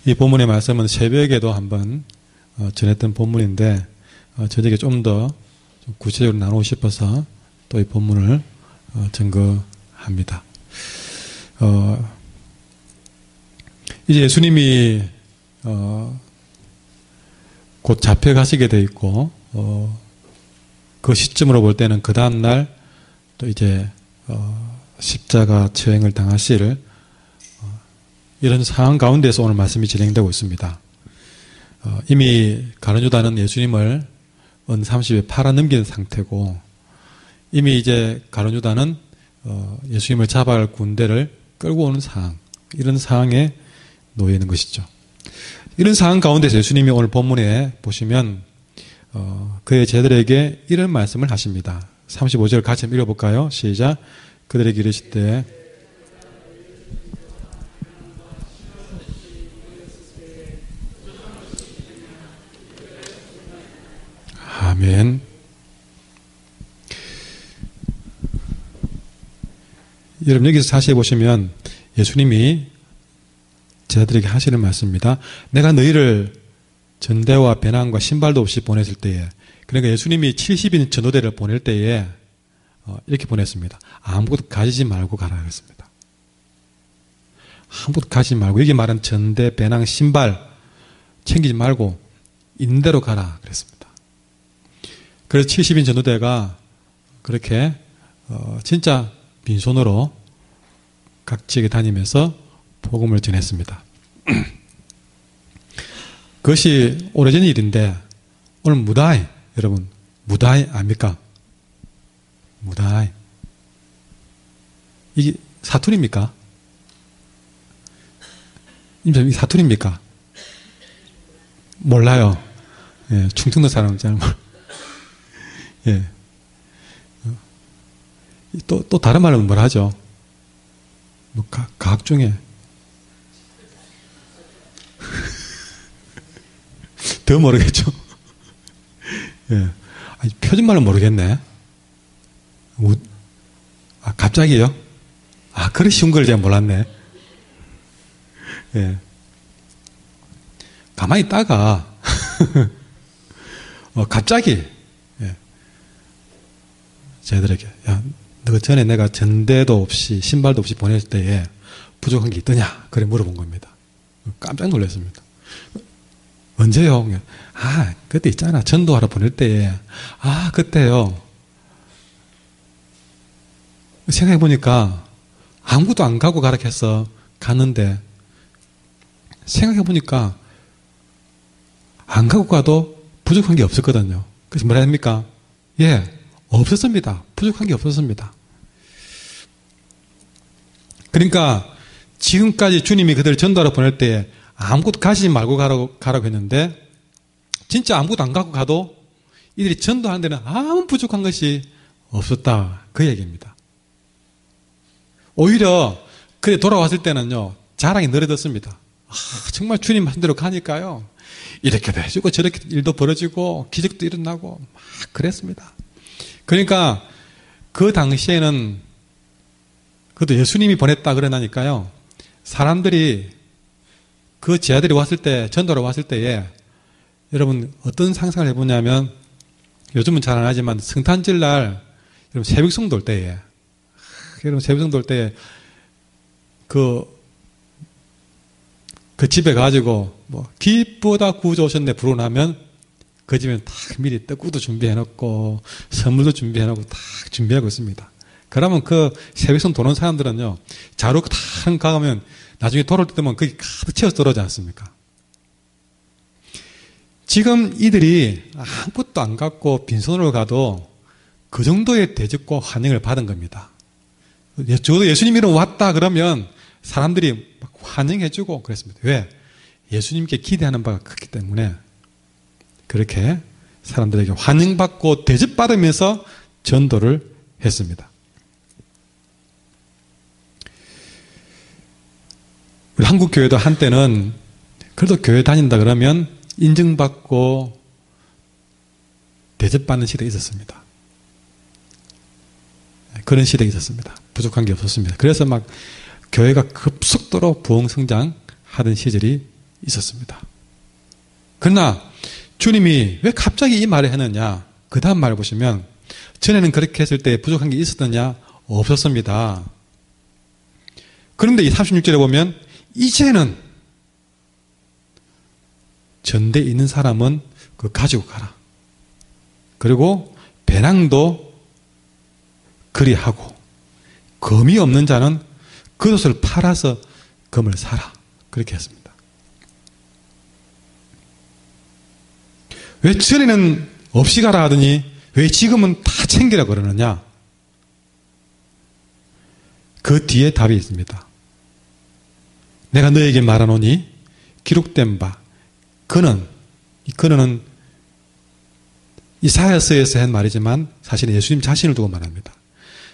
이 본문의 말씀은 새벽에도 한번 전했던 본문인데 저녁에 좀 더 구체적으로 나누고 싶어서 또 이 본문을 증거합니다. 이제 예수님이 곧 잡혀가시게 돼 있고 그 시점으로 볼 때는 그 다음날 또 이제 십자가 처형을 당하실 이런 상황 가운데서 오늘 말씀이 진행되고 있습니다. 이미 가룟 유다는 예수님을 은 30에 팔아넘긴 상태고 이미 이제 가룟 유다는 예수님을 잡아갈 군대를 끌고 오는 상황, 이런 상황에 놓여 있는 것이죠. 이런 상황 가운데서 예수님이 오늘 본문에 보시면 그의 제자들에게 이런 말씀을 하십니다. 35절 같이 한번 읽어볼까요? 시작. 그들에게 이르실 때 아멘. 여러분 여기서 자세히 보시면 예수님이 제자들에게 하시는 말씀입니다. 내가 너희를 전대와 배낭과 신발도 없이 보냈을 때에, 그러니까 예수님이 70인 전도대를 보낼 때에 이렇게 보냈습니다. 아무것도 가지지 말고 가라 그랬습니다. 아무것도 가지지 말고, 여기 말한 전대, 배낭, 신발 챙기지 말고 있는 대로 가라 그랬습니다. 그래서 70인 전도대가 그렇게 진짜 빈손으로 각 지역에 다니면서 복음을 전했습니다. 그것이 오래전 일인데 오늘 무다이, 여러분 무다이 압니까? 무다이 이게 사투리입니까? 이게 사투리입니까? 몰라요. 예, 충청도 사람은 잘 몰라요. 예. 또 다른 말은 뭐라 하죠? 뭐 과학 중에 더 모르겠죠. 예. 아니, 표준말은 모르겠네. 갑자기요? 그래 쉬운 걸 제가 몰랐네. 예. 가만히 있다가 갑자기 저희들에게, 야, 너 전에 내가 전대도 없이 신발도 없이 보냈을 때에 부족한 게 있더냐? 그래 물어본 겁니다. 깜짝 놀랐습니다. 언제요? 그때 있잖아. 전도하러 보낼 때에. 그때요. 생각해보니까 아무것도 안 가고 가라 해서 갔는데 생각해보니까 안 가고 가도 부족한 게 없었거든요. 그래서 뭐라 합니까? 예. 없었습니다. 부족한 게 없었습니다. 그러니까 지금까지 주님이 그들을 전도하러 보낼 때 아무것도 가지지 말고 가라고 했는데 진짜 아무것도 안 갖고 가도 이들이 전도하는 데는 아무 부족한 것이 없었다. 그 얘기입니다. 오히려 그래 돌아왔을 때는요. 자랑이 늘어졌습니다. 정말 주님 한 대로 가니까요. 이렇게도 해주고 저렇게 일도 벌어지고 기적도 일어나고 막 그랬습니다. 그러니까 그 당시에는 그것도 예수님이 보냈다 그러나니까요. 사람들이 그 제자들이 왔을 때, 전도로 왔을 때에 여러분 어떤 상상을 해보냐면 요즘은 잘 안 하지만 성탄절날 여러분 새벽송 돌 때에 여러분 새벽송 돌 때에 그 집에 가지고 뭐 기쁘다 구주 오셨네 부르고 나면 그 집에는 딱 미리 떡국도 준비해놓고 선물도 해놓고 딱 준비하고 있습니다. 그러면 그 새벽송 도는 사람들은요, 자루 딱 가면 나중에 돌아올 때 되면 거기 가득 채워서 들어오지 않습니까? 지금 이들이 아무것도 안 갖고 빈손으로 가도 그 정도의 대접과 환영을 받은 겁니다. 적어도 예수님이 왔다 그러면 사람들이 막 환영해주고 그랬습니다. 왜? 예수님께 기대하는 바가 크기 때문에 그렇게 사람들에게 환영받고 대접받으면서 전도를 했습니다. 우리 한국 교회도 한때는 그래도 교회 다닌다 그러면 인정받고 대접받는 시대가 있었습니다. 그런 시대가 있었습니다. 부족한 게 없었습니다. 그래서 막 교회가 급속도로 부흥성장하던 시절이 있었습니다. 그러나 주님이 왜 갑자기 이 말을 했느냐? 그 다음 말을 보시면 전에는 그렇게 했을 때 부족한 게 있었느냐? 없었습니다. 그런데 이 36절에 보면 이제는 전대에 있는 사람은 그거 가지고 가라. 그리고 배낭도 그리하고 금이 없는 자는 그것을 팔아서 금을 사라. 그렇게 했습니다. 왜 전에는 없이 가라 하더니 왜 지금은 다 챙기라 그러느냐? 그 뒤에 답이 있습니다. 내가 너에게 말하노니 기록된 바 그는 이사야서에서 한 말이지만 사실은 예수님 자신을 두고 말합니다.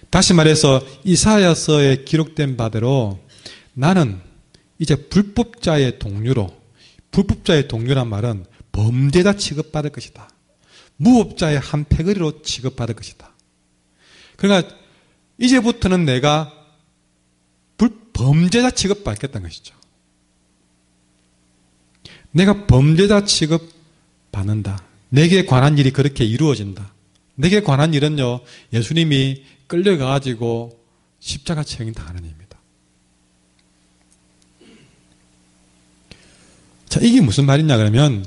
다시 말해서 이사야서에 기록된 바대로 나는 이제 불법자의 동류로, 불법자의 동류란 말은 범죄자 취급받을 것이다. 무법자의 한 패거리로 취급받을 것이다. 그러니까 이제부터는 내가 범죄자 취급받겠다는 것이죠. 내가 범죄자 취급받는다. 내게 관한 일이 그렇게 이루어진다. 내게 관한 일은요, 예수님이 끌려가가지고 십자가 처형 당하는 일입니다. 자, 이게 무슨 말이냐 그러면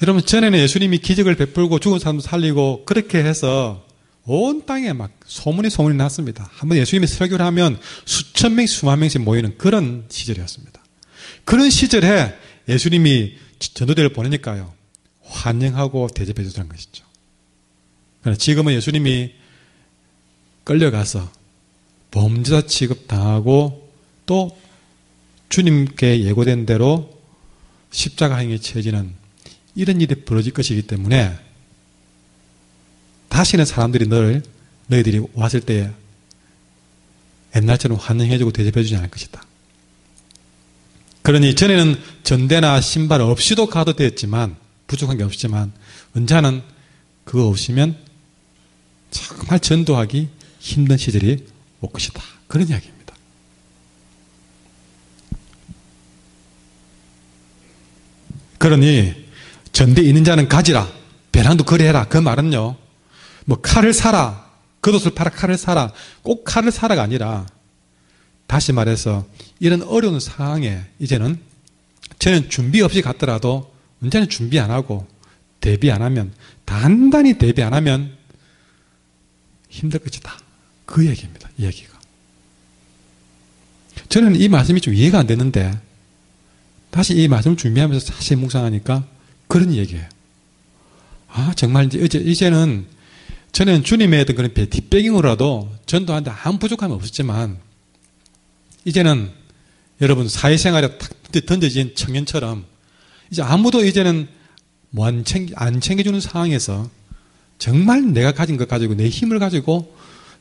여러분 전에는 예수님이 기적을 베풀고 죽은 사람 살리고 그렇게 해서 온 땅에 막 소문이 났습니다. 한번 예수님이 설교를 하면 수천 명, 수만 명씩 모이는 그런 시절이었습니다. 그런 시절에 예수님이 전도대를 보내니까요, 환영하고 대접해 주라는 것이죠. 그러나 지금은 예수님이 끌려가서 범죄자 취급당하고 또 주님께 예고된 대로 십자가행에 처해지는 이런 일이 벌어질 것이기 때문에 다시는 사람들이 너희들이 왔을 때 옛날처럼 환영해주고 대접해주지 않을 것이다. 그러니 전에는 전대나 신발 없이도 가도 되었지만, 부족한 게 없지만 언제는 그거 없으면 정말 전도하기 힘든 시절이 올 것이다. 그런 이야기입니다. 그러니 전대에 있는 자는 가지라, 배낭도 그리해라. 그 말은요, 뭐 칼을 사라, 겉옷을 팔아 칼을 사라, 꼭 칼을 사라가 아니라, 다시 말해서 이런 어려운 상황에 이제는 저는 준비 없이 갔더라도 언제는 준비 안 하고 대비 안 하면, 단단히 대비 안 하면 힘들 것이다. 그 얘기입니다. 이 얘기가. 저는 이 말씀이 좀 이해가 안 되는데 다시 이 말씀을 준비하면서 다시 묵상하니까 그런 얘기예요. 아, 정말 이제는 저는 주님의 어떤 그런 뒷배경으로라도 전도하는데 아무 부족함이 없었지만, 이제는 여러분 사회생활에 탁 던져진 청년처럼 이제 아무도 이제는 뭐 안 챙겨주는 상황에서 정말 내가 가진 것 가지고 내 힘을 가지고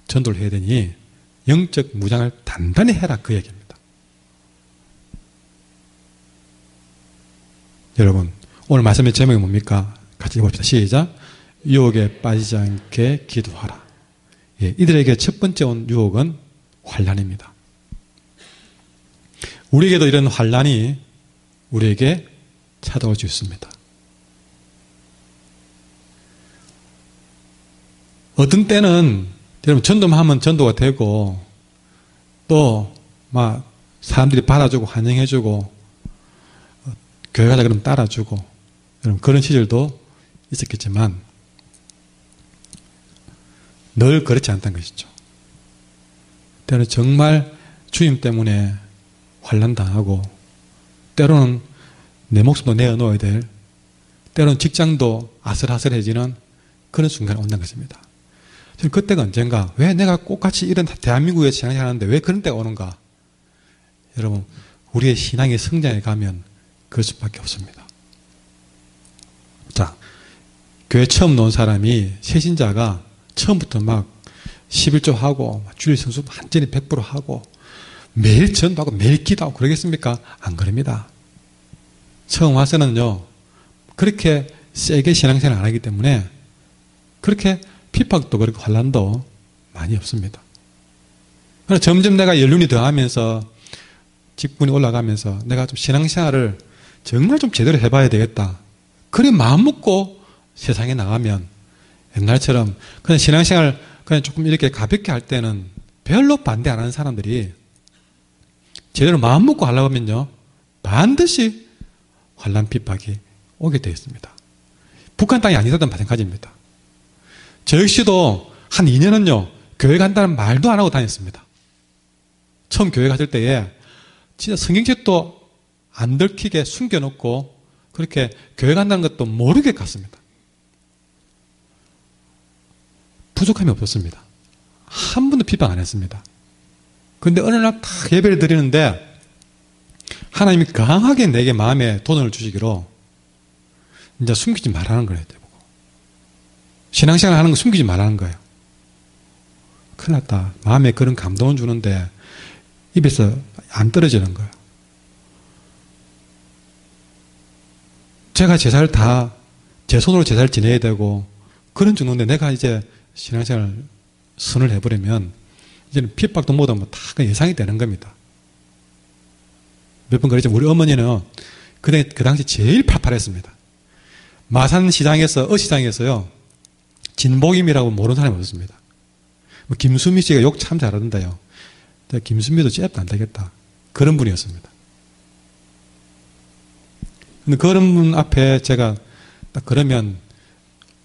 전도를 해야 되니 영적 무장을 단단히 해라. 그 얘기입니다. 여러분, 오늘 말씀의 제목이 뭡니까? 같이 봅시다. 시작. 유혹에 빠지지 않게 기도하라. 예, 이들에게 첫 번째 온 유혹은 환난입니다. 우리에게도 이런 환난이 우리에게 찾아올 수 있습니다. 어떤 때는 여러분 전도만 하면 전도가 되고 또 막 사람들이 받아주고 환영해주고 교회 가자 그러면 따라주고 여러분 그런 시절도 있었겠지만 늘 그렇지 않다는 것이죠. 때로는 정말 주님 때문에 환난당하고 때로는 내 목숨도 내어놓아야 될, 때로는 직장도 아슬아슬해지는 그런 순간이 온다는 것입니다. 저는 그때가 언젠가, 왜 내가 똑같이 이런 대한민국에 신앙생활하는데 왜 그런 때가 오는가? 여러분, 우리의 신앙의 성장에 가면 그럴 수밖에 없습니다. 자, 교회 처음 놓은 사람이, 새신자가 처음부터 막 11조 하고 주일 성수 완전히 100% 하고 매일 전도하고 매일 기도하고 그러겠습니까? 안 그럽니다. 처음 와서는요, 그렇게 세게 신앙생활 안 하기 때문에 그렇게 핍박도 그렇게 환난도 많이 없습니다. 그러나 점점 내가 연륜이 더하면서 직분이 올라가면서 내가 좀 신앙생활을 정말 좀 제대로 해봐야 되겠다. 그래 마음 먹고 세상에 나가면 옛날처럼 그냥 신앙생활 그냥 조금 이렇게 가볍게 할 때는 별로 반대 안 하는 사람들이 제대로 마음 먹고 하려고 하면요. 반드시 환난 핍박이 오게 되어 있습니다. 북한 땅이 아니었던 마찬가지입니다. 저 역시도 한 2년은요. 교회 간다는 말도 안 하고 다녔습니다. 처음 교회 갔을 때에 진짜 성경책도 안 들키게 숨겨놓고 그렇게 교회 간다는 것도 모르게 갔습니다. 부족함이 없었습니다. 한 번도 핍박 안 했습니다. 그런데 어느 날 딱 예배를 드리는데 하나님이 강하게 내게 마음에 도전을 주시기로 이제 숨기지 말라는 거예요. 신앙생활 하는 거 숨기지 말라는 거예요. 큰일 났다. 마음에 그런 감동을 주는데 입에서 안 떨어지는 거예요. 제가 제사를 다 제 손으로 제사를 지내야 되고 그런 정도인데 내가 이제 신앙생활 선을 해버리면 이제는 핍박도 못하면 다 예상이 되는 겁니다. 몇 번 그랬지만 우리 어머니는 그 당시 제일 팔팔했습니다. 마산시장에서 어시장에서요. 진복임이라고 모르는 사람이 없었습니다. 김수미 씨가 욕 참 잘하던데요. 김수미도 잽도 안 되겠다. 그런 분이었습니다. 근데 그런 분 앞에 제가 딱 그러면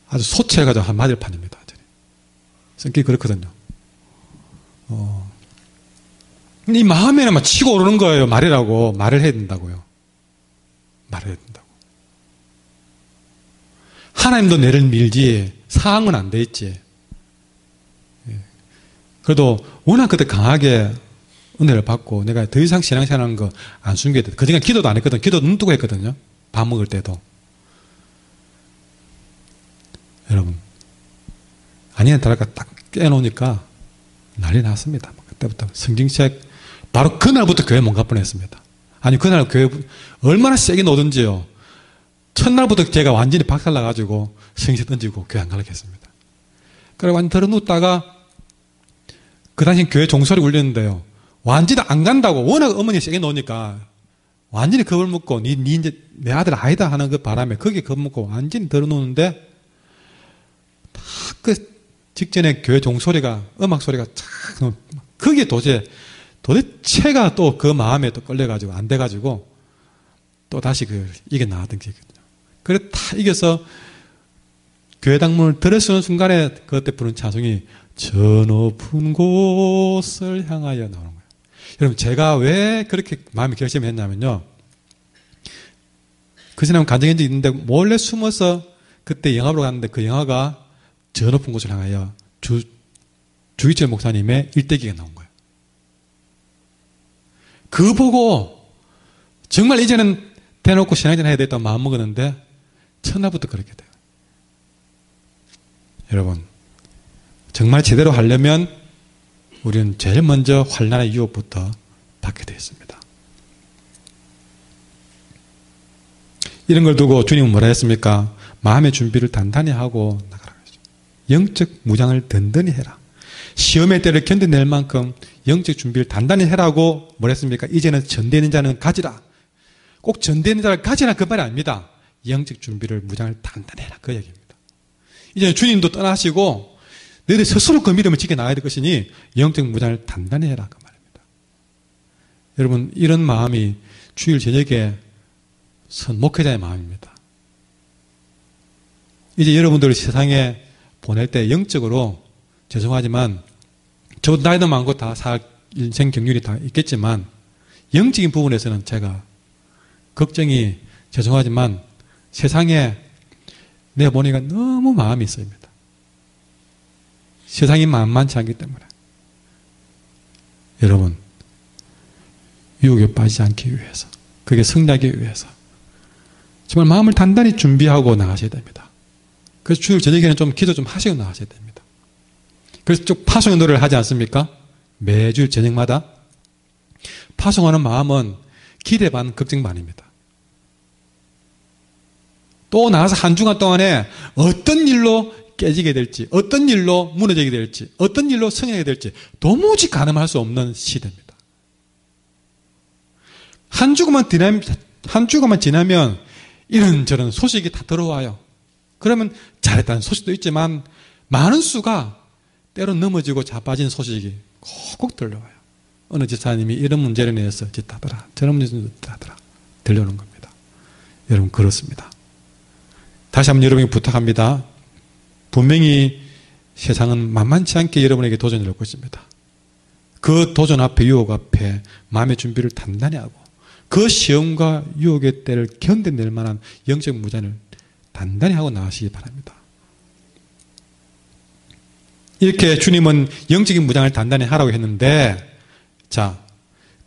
아주 소체해가지고 한 맞을 판입니다. 성격이 그렇거든요. 근데 이 마음에는 막 치고 오르는 거예요. 말이라고. 말을 해야 된다고요. 말을 해야 된다고. 하나님도 내를 밀지 상황은 안 돼 있지. 그래도 워낙 그때 강하게 은혜를 받고 내가 더 이상 신앙생활하는 거 안 숨겨야 돼. 그전에 기도도 안 했거든. 기도 눈 뜨고 했거든요. 밥 먹을 때도. 여러분 아니나 다를까 딱 깨놓으니까 난리 났습니다. 그때부터 성경책 바로 그날부터 교회 못 갈 뻔했습니다. 아니 그날 교회 얼마나 세게 놓든지요. 첫날부터 제가 완전히 박살나가지고 성경책 던지고 교회 안 가려고 했습니다. 그래 완전 들어눕다가 그 당시 교회 종소리 울렸는데요. 완전히 안 간다고 워낙 어머니 세게 놓으니까 완전히 겁을 먹고 니 이제 내 아들 아니다 하는 그 바람에 거기에 겁 먹고 완전히 들어놓는데 딱 그 직전에 교회 종소리가 음악 소리가 착 거기에 도대체가 또 그 마음에 또 끌려가지고 안 돼가지고 또 다시 이게 나왔던 게 있거든요. 그래 다 이겨서 교회 당문을 들어서는 순간에 그때 부른 찬송이 저 높은 곳을 향하여 나오는 거예요. 여러분 제가 왜 그렇게 마음이 결심했냐면요. 그 사람 간증한 적이 있는데 몰래 숨어서 그때 영화 보러 갔는데 그 영화가 저 높은 곳을 향하여 주기철 목사님의 일대기가 나온 거예요. 그거 보고 정말 이제는 대놓고 신앙전 해야 되겠다고 마음먹었는데 첫날부터 그렇게 돼요. 여러분 정말 제대로 하려면 우리는 제일 먼저 환난의 유혹부터 받게 되어 있습니다. 이런 걸 두고 주님은 뭐라 했습니까? 마음의 준비를 단단히 하고 나가라. 영적 무장을 든든히 해라. 시험의 때를 견뎌낼 만큼 영적 준비를 단단히 해라고 뭐라 했습니까? 이제는 전되는 자는 가지라. 꼭 전되는 자를 가지라 그 말이 아닙니다. 영적 준비를 무장을 단단히 해라 그 얘기입니다. 이제는 주님도 떠나시고 너희들 스스로 그 믿음을 지켜나가야 될 것이니 영적 무장을 단단히 해라 그 말입니다. 여러분 이런 마음이 주일 저녁에 선 목회자의 마음입니다. 이제 여러분들을 세상에 보낼 때 영적으로 죄송하지만 저 나이도 많고 다 인생 경륜이 다 있겠지만 영적인 부분에서는 제가 걱정이 죄송하지만 세상에 내가 보니까 너무 마음이 쓰입니다. 세상이 만만치 않기 때문에 여러분 유혹에 빠지지 않기 위해서 그게 성장하기 위해서 정말 마음을 단단히 준비하고 나가셔야 됩니다. 그래서 주일 저녁에는 좀 기도 좀 하시고 나가셔야 됩니다. 그래서 쭉 파송의 노래를 하지 않습니까? 매주 저녁마다 파송하는 마음은 기대 반 걱정 반입니다. 또 나가서 한 주간 동안에 어떤 일로 깨지게 될지 어떤 일로 무너지게 될지 어떤 일로 성행하게 될지 도무지 가늠할 수 없는 시대입니다. 한 주간만 한 주간만 지나면 이런저런 소식이 다 들어와요. 그러면 잘했다는 소식도 있지만 많은 수가 때로 넘어지고 자빠진 소식이 콕콕 들려와요. 어느 집사님이 이런 문제를 인해서 짓하더라, 저런 문제를 짓하더라 들려오는 겁니다. 여러분 그렇습니다. 다시 한번 여러분에게 부탁합니다. 분명히 세상은 만만치 않게 여러분에게 도전을 줄 것입니다. 그 도전 앞에, 유혹 앞에 마음의 준비를 단단히 하고 그 시험과 유혹의 때를 견뎌낼 만한 영적 무장을 단단히 하고 나가시기 바랍니다. 이렇게 주님은 영적인 무장을 단단히 하라고 했는데, 자,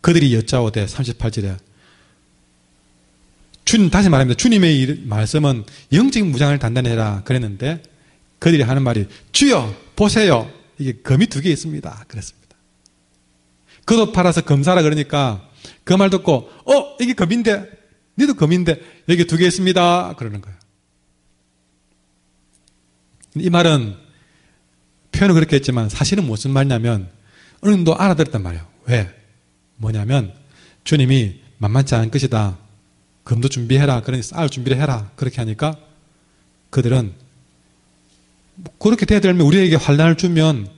그들이 여짜오되 38절에 주님, 다시 말합니다. 주님의 말씀은 영적인 무장을 단단히 해라 그랬는데 그들이 하는 말이 주여 보세요, 이게 금이 2개 있습니다 그랬습니다. 겉옷 팔아서 금 사라 그러니까 그 말 듣고 이게 금인데, 니도 금인데 여기 2개 있습니다 그러는 거예요. 이 말은 표현은 그렇게 했지만 사실은 무슨 말이냐면 어느 정도 알아들었단 말이에요. 왜? 뭐냐면 주님이 만만치 않은 것이다, 금도 준비해라, 그러니 쌀 준비를 해라 그렇게 하니까 그들은 그렇게 돼야 되면 우리에게 환난을 주면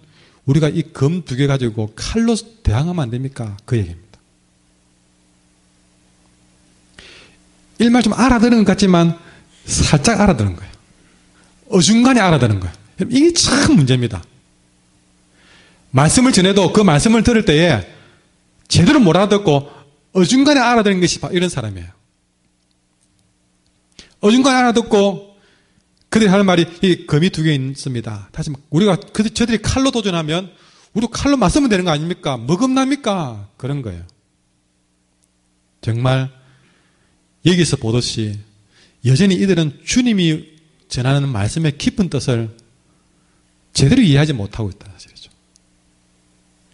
우리가 이 금 2개 가지고 칼로 대항하면 안 됩니까? 그 얘기입니다. 일말 좀 알아들은 것 같지만 살짝 알아들은 거예요. 어중간히 알아듣는 거예요. 이게 참 문제입니다. 말씀을 전해도 그 말씀을 들을 때에 제대로 못 알아듣고 어중간히 알아듣는 것이 이런 사람이에요. 어중간히 알아듣고 그들이 하는 말이 이 금이 2개 있습니다. 다시 우리가 저들이 칼로 도전하면 우리도 칼로 맞서면 되는 거 아닙니까? 뭐 겁납니까? 그런 거예요. 정말 여기서 보듯이 여전히 이들은 주님이 전하는 말씀의 깊은 뜻을 제대로 이해하지 못하고 있다는 사실이죠.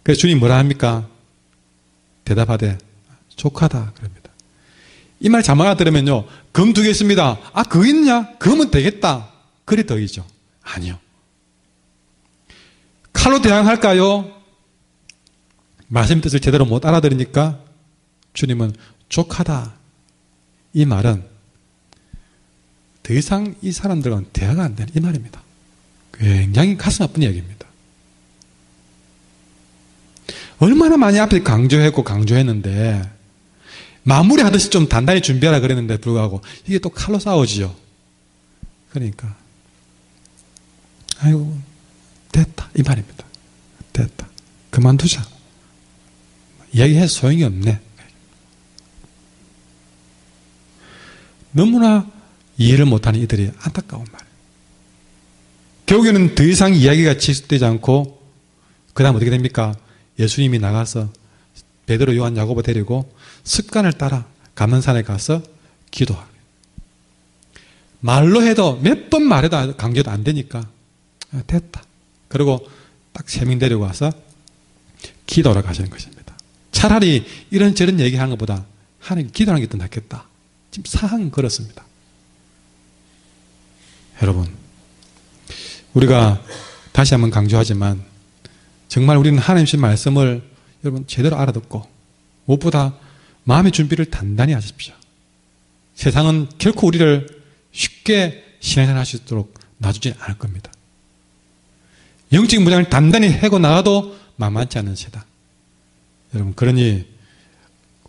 그래서 주님 뭐라 합니까? 대답하되 족하다 그럽니다. 이 말 잘못 알아들으면요, 금 2개 있습니다. 아, 그거 있냐? 금은 되겠다. 그리 덕이죠. 아니요. 칼로 대항할까요? 말씀의 뜻을 제대로 못 알아들으니까 주님은 족하다. 이 말은 더 이상 이 사람들과는 대화가 안 되는 이 말입니다. 굉장히 가슴 아픈 이야기입니다. 얼마나 많이 앞에 강조했는데 마무리하듯이 좀 단단히 준비하라 그랬는데 불구하고 이게 또 칼로 싸우지요. 그러니까 아이고 됐다 이 말입니다. 됐다. 그만두자. 이야기해서 소용이 없네. 너무나 이해를 못하는 이들이 안타까운 말. 결국에는 더 이상 이야기가 지속되지 않고 그 다음 어떻게 됩니까? 예수님이 나가서 베드로, 요한, 야고보 데리고 습관을 따라 감난산에 가서 기도하고, 말로 해도 몇 번 말해도 강조도 안 되니까 됐다. 그리고 딱 3명 데리고 와서 기도하러 가시는 것입니다. 차라리 이런저런 얘기하는 것보다 하나님 기도하는 게 더 낫겠다. 지금 상황은 그렇습니다. 여러분, 우리가 다시 한번 강조하지만 정말 우리는 하나님의 말씀을 여러분 제대로 알아듣고 무엇보다 마음의 준비를 단단히 하십시오. 세상은 결코 우리를 쉽게 신앙생활 할 수 있도록 놔주지 않을 겁니다. 영적인 무장을 단단히 해고 나가도 만만치 않은 세상. 여러분, 그러니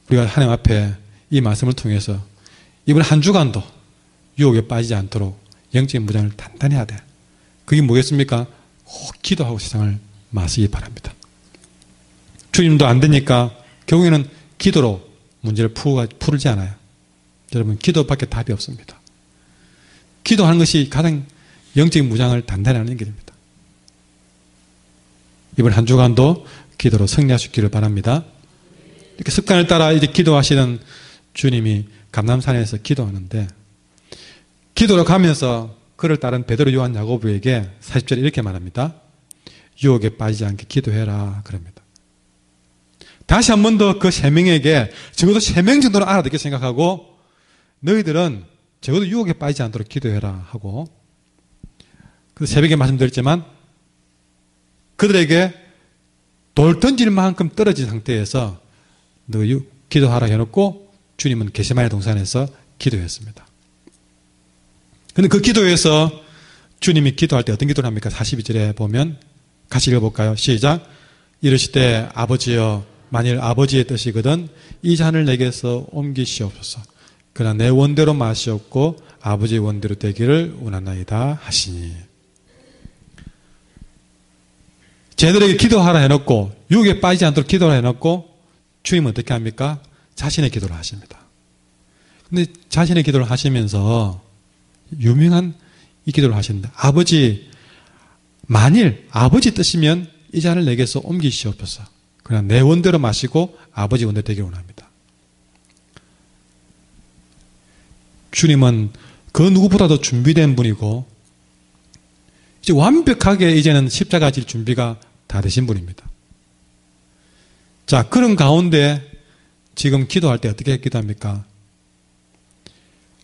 우리가 하나님 앞에 이 말씀을 통해서 이번 한 주간도 유혹에 빠지지 않도록 영적인 무장을 단단히 해야 돼. 그게 뭐겠습니까? 꼭 기도하고 세상을 마시기 바랍니다. 주님도 안 되니까 결국에는 기도로 문제를 풀지 않아요. 여러분, 기도밖에 답이 없습니다. 기도하는 것이 가장 영적인 무장을 단단히 하는 길입니다. 이번 한 주간도 기도로 승리하시기를 바랍니다. 이렇게 습관을 따라 이제 기도하시는 주님이 감람산에서 기도하는데, 기도로 가면서 그를 따른 베드로, 요한, 야고보에게 40절에 이렇게 말합니다. 유혹에 빠지지 않게 기도해라 그럽니다. 다시 한 번 더 그 3명에게 적어도 3명 정도는 알아듣게 생각하고, 너희들은 적어도 유혹에 빠지지 않도록 기도해라 하고, 그 새벽에 말씀드렸지만 그들에게 돌 던질 만큼 떨어진 상태에서 너 기도하라 해놓고 주님은 겟세마네 동산에서 기도했습니다. 근데 그 기도에서 주님이 기도할 때 어떤 기도를 합니까? 42절에 보면 같이 읽어볼까요? 시작. 이르시되 아버지여 만일 아버지의 뜻이거든 이 잔을 내게서 옮기시옵소서. 그러나 내 원대로 마시옵고 아버지의 원대로 되기를 원하나이다 하시니. 쟤들에게 기도하라 해놓고 유혹에 빠지지 않도록 기도하라 해놓고 주님은 어떻게 합니까? 자신의 기도를 하십니다. 근데 자신의 기도를 하시면서 유명한 이 기도를 하시는데 아버지 만일 아버지 뜻이면 이 잔을 내게서 옮기시옵소서. 그러나 내 원대로 마시고 아버지 원대로 되기를 원합니다. 주님은 그 누구보다도 준비된 분이고 이제 완벽하게 이제는 십자가 질 준비가 다 되신 분입니다. 자, 그런 가운데 지금 기도할 때 어떻게 기도합니까?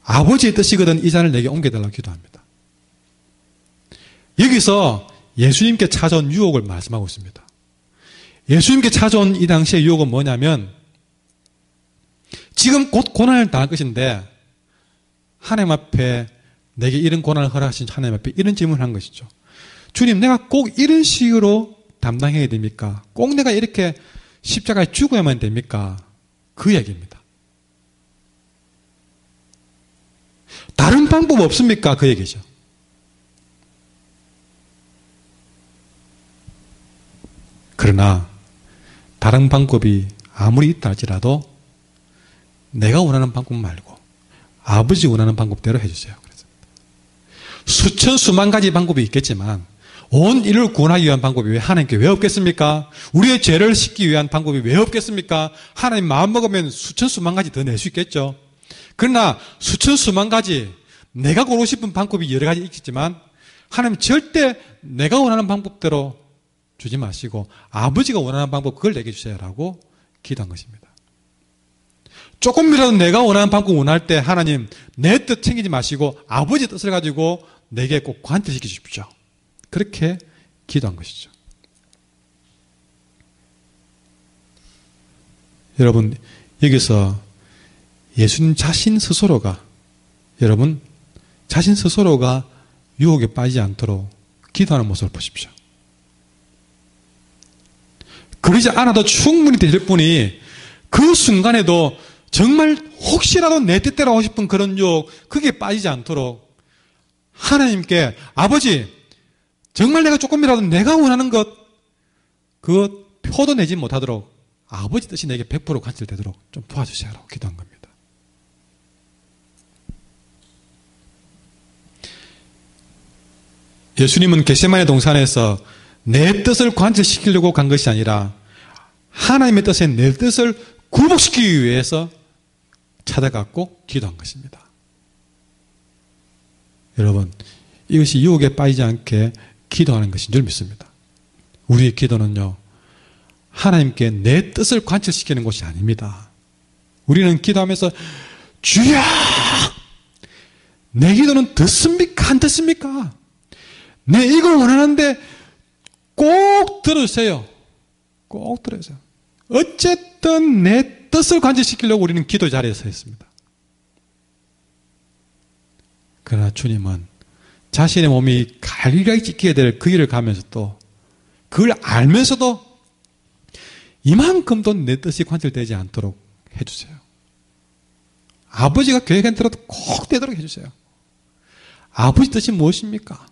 아버지의 뜻이거든 이 잔을 내게 옮겨달라고 기도합니다. 여기서 예수님께 찾아온 유혹을 말씀하고 있습니다. 예수님께 찾아온 이 당시의 유혹은 뭐냐면 지금 곧 고난을 당할 것인데 하나님 앞에 내게 이런 고난을 허락하신 하나님 앞에 이런 질문을 한 것이죠. 주님, 내가 꼭 이런 식으로 담당해야 됩니까? 꼭 내가 이렇게 십자가에 죽어야만 됩니까? 그 얘기입니다. 다른 방법 없습니까? 그 얘기죠. 그러나 다른 방법이 아무리 있다 할지라도 내가 원하는 방법 말고 아버지 원하는 방법대로 해주세요. 그래서 수천 수만 가지 방법이 있겠지만 온 인류를 구원하기 위한 방법이 왜 하나님께 왜 없겠습니까? 우리의 죄를 씻기 위한 방법이 왜 없겠습니까? 하나님 마음먹으면 수천 수만 가지 더 낼 수 있겠죠. 그러나 수천 수만 가지 내가 고르고 싶은 방법이 여러 가지 있겠지만 하나님 절대 내가 원하는 방법대로 주지 마시고 아버지가 원하는 방법 그걸 내게 주세요라고 기도한 것입니다. 조금이라도 내가 원하는 방법 원할 때 하나님 내 뜻 챙기지 마시고 아버지 뜻을 가지고 내게 꼭 관철시켜 주십시오. 그렇게 기도한 것이죠. 여러분 여기서 예수님 자신 스스로가 여러분 자신 스스로가 유혹에 빠지지 않도록 기도하는 모습을 보십시오. 그러지 않아도 충분히 되실 분이 그 순간에도 정말 혹시라도 내 뜻대로 하고 싶은 그런 유혹 그게 빠지지 않도록 하나님께 아버지 정말 내가 조금이라도 내가 원하는 것 그 표도 내지 못하도록 아버지 뜻이 내게 100% 관철되도록 좀 도와주세요라고 기도한 겁니다. 예수님은 겟세마네 동산에서 내 뜻을 관철시키려고 간 것이 아니라 하나님의 뜻에 내 뜻을 굴복시키기 위해서 찾아갔고 기도한 것입니다. 여러분 이것이 유혹에 빠지지 않게 기도하는 것인 줄 믿습니다. 우리의 기도는요 하나님께 내 뜻을 관철시키는 것이 아닙니다. 우리는 기도하면서 주야 내 기도는 듣습니까 안 듣습니까? 내 이걸 원하는데 꼭 들어주세요. 꼭 들어주세요. 어쨌든 내 뜻을 관철시키려고 우리는 기도 자리에 서 있습니다. 그러나 주님은 자신의 몸이 갈갈이 찢기게 될 그 길을 가면서 또 그걸 알면서도 이만큼도 내 뜻이 관철되지 않도록 해주세요. 아버지가 계획한 대로도 꼭 되도록 해주세요. 아버지 뜻이 무엇입니까?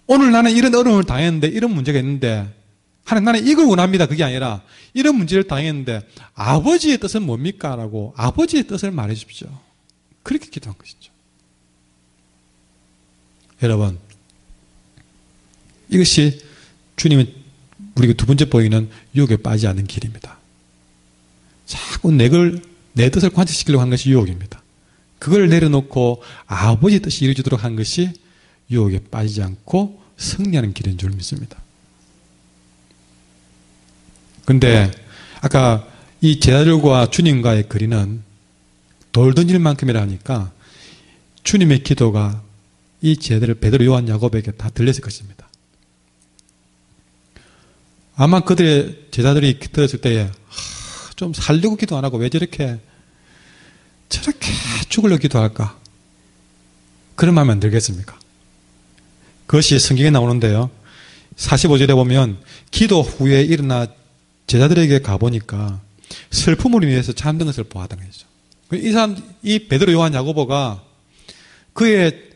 오늘 나는 이런 어려움을 당했는데 이런 문제가 있는데 하나님 나는 이걸 원합니다. 그게 아니라 이런 문제를 당했는데 아버지의 뜻은 뭡니까? 라고 아버지의 뜻을 말해 주십시오. 그렇게 기도한 것이죠. 여러분 이것이 주님은 우리가 두 번째 보이는 유혹에 빠지지 않는 길입니다. 자꾸 내 뜻을 관철시키려고 한 것이 유혹입니다. 그걸 내려놓고 아버지 뜻이 이루어지도록 한 것이 유혹에 빠지지 않고 승리하는 길인 줄 믿습니다. 그런데 아까 이 제자들과 주님과의 거리는 돌 던질 만큼이라 하니까 주님의 기도가 이 제자들을 베드로, 요한, 야곱에게 다 들렸을 것입니다. 아마 그들의 제자들이 들었을 때에 좀 살려고 기도 안 하고 왜 저렇게 저렇게 죽으려 기도할까? 그런 마음이 안 들겠습니까? 그것이 성경에 나오는데요. 45절에 보면 기도 후에 일어나 제자들에게 가보니까 슬픔으로 인해서 잠든 것을 보았던 것이죠. 이 베드로, 요한, 야고보가 그의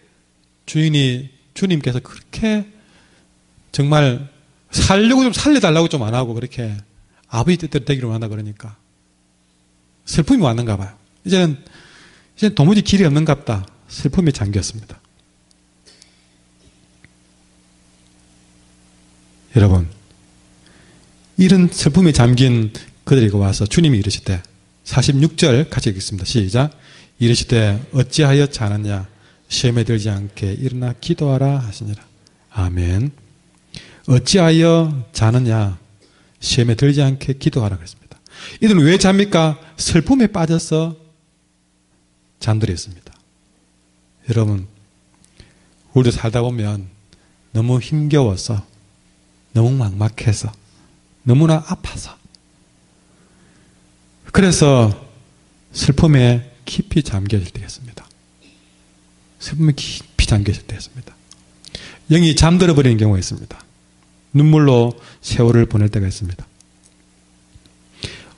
주님께서 그렇게 정말 살려고 좀 살려달라고 좀 안 하고 그렇게 아버지 뜻대로 되기로 한다 그러니까 슬픔이 왔는가 봐요. 이제는 도무지 길이 없는갑다. 슬픔에 잠겼습니다. 여러분, 이런 슬픔에 잠긴 그들에게 와서 주님이 이르시되 46절 같이 읽겠습니다. 시작. 이르시되 어찌하여 자느냐 시험에 들지 않게 일어나 기도하라 하시니라. 아멘. 어찌하여 자느냐 시험에 들지 않게 기도하라 그랬습니다. 이들은 왜 잡니까? 슬픔에 빠져서 잠들었습니다. 여러분, 우리도 살다 보면 너무 힘겨워서, 너무 막막해서, 너무나 아파서, 그래서 슬픔에 깊이 잠겨질 때였습니다. 슬픔에 깊이 잠겨질 때였습니다. 영이 잠들어 버리는 경우가 있습니다. 눈물로 세월을 보낼 때가 있습니다.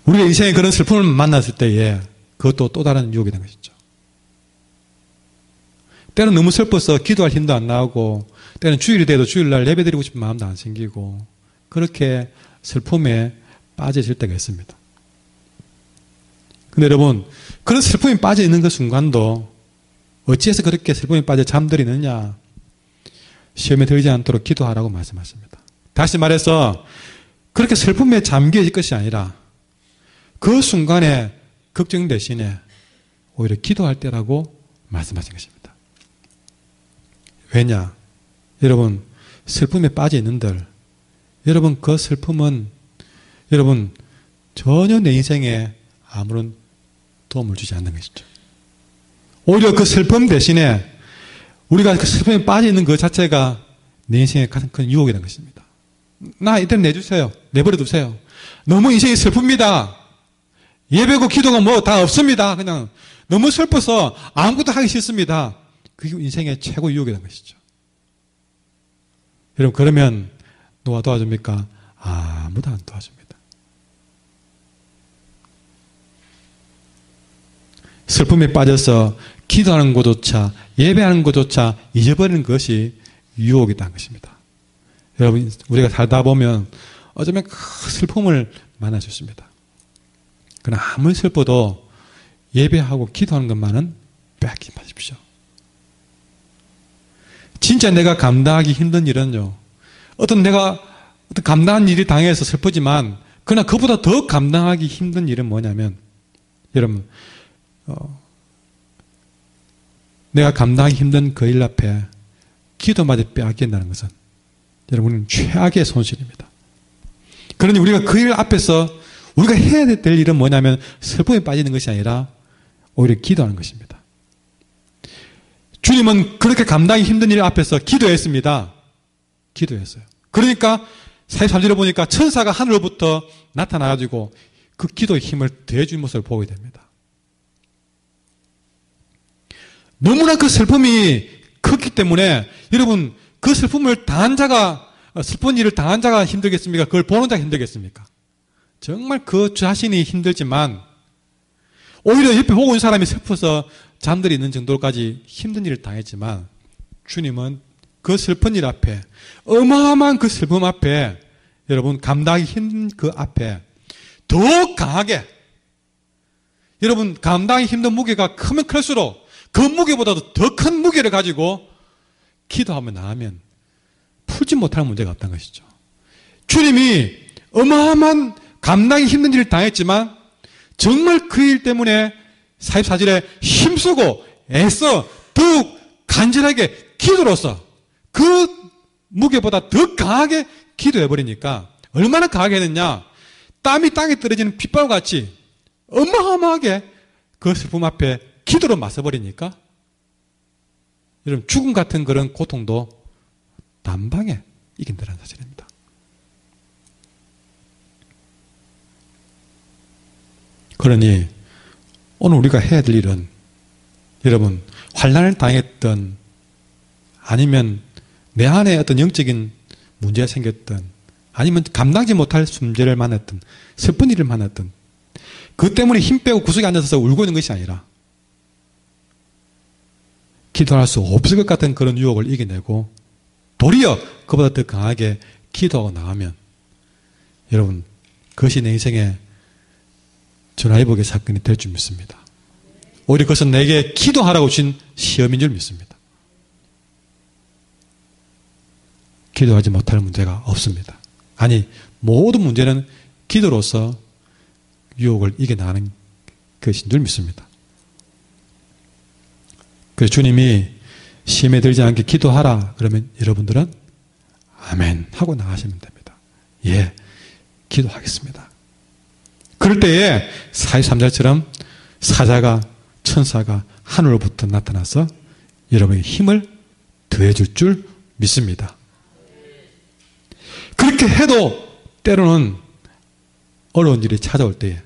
우리가 인생에 그런 슬픔을 만났을 때에 그것도 또 다른 유혹이 된 것이죠. 때는 너무 슬퍼서 기도할 힘도 안 나오고, 때는 주일이 돼도 주일날 예배드리고 싶은 마음도 안 생기고, 그렇게 슬픔에 빠져질 때가 있습니다. 근데 여러분, 그런 슬픔에 빠져 있는 그 순간도 어찌해서 그렇게 슬픔에 빠져 잠들이느냐? 시험에 들지 않도록 기도하라고 말씀하십니다. 다시 말해서 그렇게 슬픔에 잠겨질 것이 아니라 그 순간에 걱정 대신에 오히려 기도할 때라고 말씀하신 것입니다. 왜냐? 여러분, 슬픔에 빠져 있는들, 여러분 그 슬픔은 여러분 전혀 내 인생에 아무런 도움을 주지 않는 것이죠. 오히려 그 슬픔 대신에 우리가 그 슬픔에 빠져 있는 그 자체가 내 인생에 가장 큰 유혹이 된 것입니다. 나 이대로 내주세요. 내버려 두세요. 너무 인생이 슬픕니다. 예배고 기도가 뭐 다 없습니다. 그냥 너무 슬퍼서 아무것도 하기 싫습니다. 그게 인생의 최고 유혹이 된 것이죠. 여러분, 그러면 누가 도와줍니까? 아무도 안 도와줍니다. 슬픔에 빠져서 기도하는 것조차, 예배하는 것조차 잊어버리는 것이 유혹이라는 것입니다. 여러분, 우리가 살다 보면 어쩌면 큰 슬픔을 만날 수 있습니다. 그러나 아무리 슬퍼도 예배하고 기도하는 것만은 빼앗기지 마십시오. 진짜 내가 감당하기 힘든 일은요, 어떤 감당한 일이 당해서 슬프지만, 그러나 그보다 더 감당하기 힘든 일은 뭐냐면, 여러분, 내가 감당하기 힘든 그 일 앞에 기도마저 빼앗긴다는 것은 여러분은 최악의 손실입니다. 그러니 우리가 그 일 앞에서 우리가 해야 될 일은 뭐냐면 슬픔에 빠지는 것이 아니라 오히려 기도하는 것입니다. 주님은 그렇게 감당하기 힘든 일 앞에서 기도했습니다. 기도했어요. 그러니까 43절에 보니까 천사가 하늘로부터 나타나가지고 그 기도의 힘을 더해준 모습을 보게 됩니다. 너무나 그 슬픔이 컸기 때문에 여러분, 그 슬픔을 당한 자가, 슬픈 일을 당한 자가 힘들겠습니까? 그걸 보는 자가 힘들겠습니까? 정말 그 자신이 힘들지만 오히려 옆에 보고 있는 사람이 슬퍼서 잠들이 있는 정도까지 힘든 일을 당했지만 주님은 그 슬픈 일 앞에, 어마어마한 그 슬픔 앞에, 여러분 감당하기 힘든 그 앞에 더욱 강하게, 여러분 감당하기 힘든 무게가 크면 클수록 그 무게보다도 더 큰 무게를 가지고 기도하며 나가면 풀지 못할 문제가 없다는 것이죠. 주님이 어마어마한 감당하기 힘든 일을 당했지만 정말 그 일 때문에 44절에 힘쓰고 애써 더욱 간절하게 기도로서 그 무게보다 더 강하게 기도해버리니까 얼마나 강하게 했느냐, 땀이 땅에 떨어지는 빗방울 같이 어마어마하게 그 슬픔 앞에 기도로 맞서버리니까 여러분 죽음 같은 그런 고통도 단방에 이긴다는 사실입니다. 그러니 오늘 우리가 해야 될 일은 여러분 환난을 당했던 아니면 내 안에 어떤 영적인 문제가 생겼던 아니면 감당하지 못할 문제를 만났던 슬픈 일을 만났던 그 때문에 힘 빼고 구석에 앉아서 울고 있는 것이 아니라 기도할 수 없을 것 같은 그런 유혹을 이겨내고 도리어 그보다 더 강하게 기도하고 나가면 여러분 그것이 내 인생의 전화위복의 사건이 될 줄 믿습니다. 오히려 그것은 내게 기도하라고 주신 시험인 줄 믿습니다. 기도하지 못할 문제가 없습니다. 아니 모든 문제는 기도로서 유혹을 이겨나가는 것인 줄 믿습니다. 그래서 주님이 시험에 들지 않게 기도하라 그러면 여러분들은 아멘 하고 나가시면 됩니다. 예, 기도하겠습니다. 그럴 때에 43절처럼 사자가 천사가 하늘로부터 나타나서 여러분의 힘을 더해줄 줄 믿습니다. 그렇게 해도 때로는 어려운 일이 찾아올 때에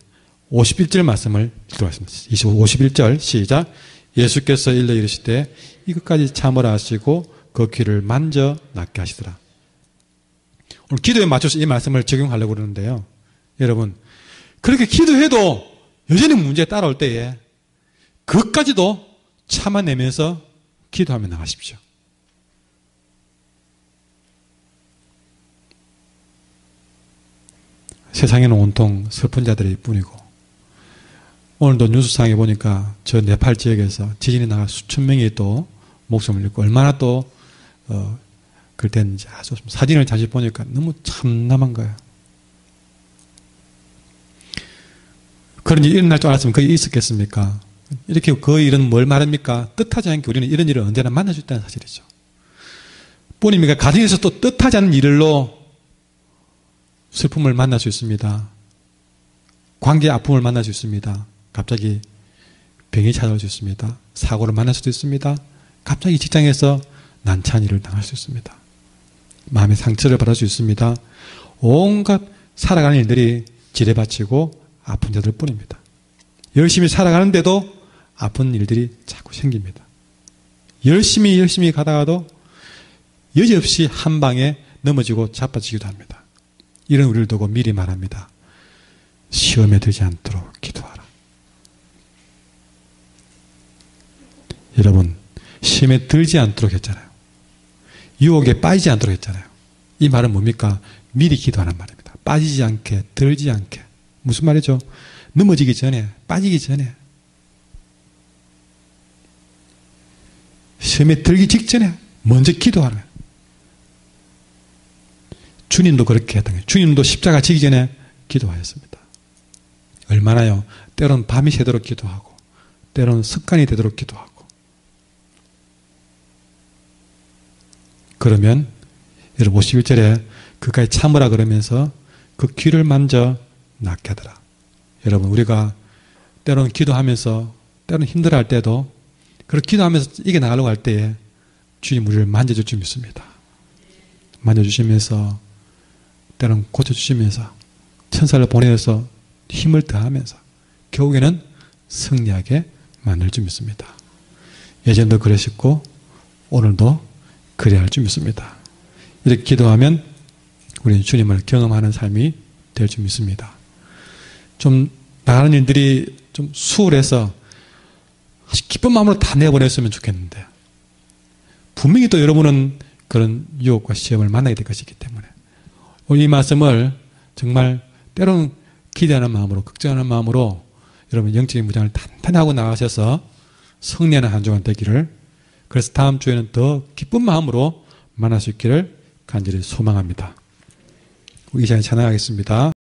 51절 말씀을 읽도록 하겠습니다. 51절 시작. 예수께서 일러 이르시되 이것까지 참으라 하시고 그 귀를 만져 낫게 하시더라. 오늘 기도에 맞춰서 이 말씀을 적용하려고 그러는데요. 여러분 그렇게 기도해도 여전히 문제 따라올 때에 그것까지도 참아내면서 기도하며 나가십시오. 세상에는 온통 슬픈 자들이 뿐이고 오늘도 뉴스상에 보니까 저 네팔 지역에서 지진이 나가 수천 명이 또 목숨을 잃고 얼마나 또 그랬는지 아주 사진을 잠시 보니까 너무 참담한 거예요. 그런 일이 일어날 줄 알았으면 그게 있었겠습니까? 이렇게 그 일은 뭘 말합니까? 뜻하지 않게 우리는 이런 일을 언제나 만날 수 있다는 사실이죠. 뿐입니까? 가정에서 또 뜻하지 않은 일로 슬픔을 만날 수 있습니다. 관계의 아픔을 만날 수 있습니다. 갑자기 병이 찾아올 수 있습니다. 사고를 만날 수도 있습니다. 갑자기 직장에서 난처한 일을 당할 수 있습니다. 마음의 상처를 받을 수 있습니다. 온갖 살아가는 일들이 지뢰받치고 아픈 자들 뿐입니다. 열심히 살아가는데도 아픈 일들이 자꾸 생깁니다. 열심히 가다가도 여지없이 한 방에 넘어지고 자빠지기도 합니다. 이런 우리를 두고 미리 말합니다. 시험에 들지 않도록 기도하라. 여러분 시험에 들지 않도록 했잖아요. 유혹에 빠지지 않도록 했잖아요. 이 말은 뭡니까? 미리 기도하는 말입니다. 빠지지 않게, 들지 않게. 무슨 말이죠? 넘어지기 전에, 빠지기 전에, 시험에 들기 직전에 먼저 기도하라. 주님도 그렇게 했던 거예요. 주님도 십자가 지기 전에 기도하였습니다. 얼마나요? 때로는 밤이 새도록 기도하고 때로는 습관이 되도록 기도하고 그러면 여러분 51절에 그까지 참으라 그러면서 그 귀를 만져 낫게 하더라. 여러분 우리가 때로는 기도하면서 때로는 힘들어할 때도 그렇게 기도하면서 이겨나가려고 할 때에 주님 우리를 만져줄 줄 믿습니다. 만져주시면서 때로는 고쳐주시면서 천사를 보내서 힘을 더하면서 결국에는 승리하게 만들 줄 믿습니다. 예전도 그러셨고 오늘도 그래야 할 줄 믿습니다. 이렇게 기도하면 우리는 주님을 경험하는 삶이 될 줄 믿습니다. 좀 나가는 일들이 좀 수월해서 기쁜 마음으로 다 내버렸으면 좋겠는데 분명히 또 여러분은 그런 유혹과 시험을 만나게 될 것이기 때문에 이 말씀을 정말 때로는 기대하는 마음으로 걱정하는 마음으로 여러분 영적인 무장을 단단히 하고 나가셔서 승리하는 한 주간 되기를 그래서 다음 주에는 더 기쁜 마음으로 만날 수 있기를 간절히 소망합니다. 이 시간에 찬양하겠습니다.